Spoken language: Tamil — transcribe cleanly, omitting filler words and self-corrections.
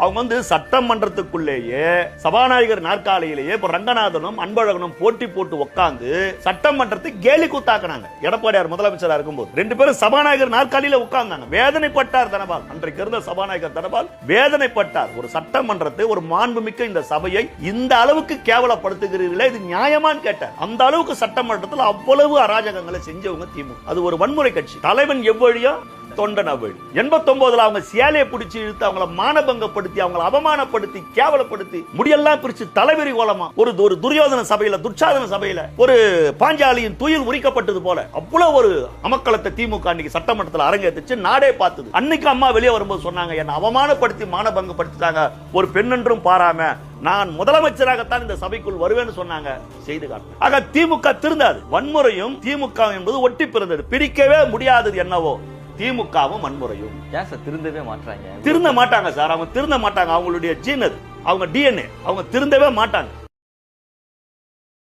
அவங்க சட்டமன்றத்துக்குள்ளேயே சபாநாயகர் நாற்காலியிலேயே இப்ப ரங்கநாதனும் அன்பழகனும் போட்டி போட்டு உட்கார்ந்து சட்டமன்றத்தை கேலி கூத்தாக்குனாங்க. எடப்பாடியார் முதலமைச்சரா இருக்கும்போது 2 பேரும் சபாநாயகர் நாற்காலியில உட்கார்ந்தாங்க. வேதனைப்பட்டார் தனபால். அன்றைக்கு இருந்த சபாநாயகர் தனபால் வேதனைப்பட்டார். ஒரு சட்டமன்றத்தை, ஒரு மாண்புமிக்க இந்த சபையை இந்த அளவுக்கு கேவலப்படுத்துகிறீர்களே, இது நியாயமான்னு கேட்டார். அந்த அளவுக்கு சட்டமன்றத்தில் அவ்வளவு அராஜகங்களை செஞ்சவங்க திமுக. அது ஒரு வன்முறை கட்சி. தலைவன் எவ்வழியோ தொண்டன் அவ்வழி. 89 அவங்க சேலையை பிடிச்சி இழுத்து அவங்கள மானபங்கப்படுத்தி, அவங்கள அவமானப்படுத்தி, கேவலப்படுத்தி, முடியெல்லாம் பிரிச்சு தலைவரி கோலமா ஒரு துரியோதன சபையில, துச்சாதன சபையில ஒரு பாஞ்சாலியின் துயில் உரிக்கப்பட்டது போல அவ்வளவு ஒரு அமக்களத்தை திமுக அன்னைக்கு சட்டமன்றத்தில் அரங்கேற்றிச்சு. நாடே பார்த்தது. அன்னைக்கு அம்மா வெளியே வரும்போது சொன்னாங்க, என்ன அவமானப்படுத்தி மானபங்கப்படுத்திட்டாங்க, ஒரு பெண் என்றும் பாராம நான் முதலமைச்சராகத்தான் இந்த சபைக்குள் வருவேன்னு சொன்னாங்க. செய்து காட்டு. ஆக திமுக திருந்தாது. வன்முறையும் திமுக என்பது ஒட்டி பிறந்தது. பிரிக்கவே முடியாதது என்னவோ திமுகவும் வன்முறையும். ஏன் சார் திருந்தவே மாட்டாங்க? திருந்த மாட்டாங்க சார். அவங்க திருந்த மாட்டாங்க. அவங்களுடைய ஜீன் அது, அவங்க டிஎன்ஏ. அவங்க திருந்தவே மாட்டாங்க.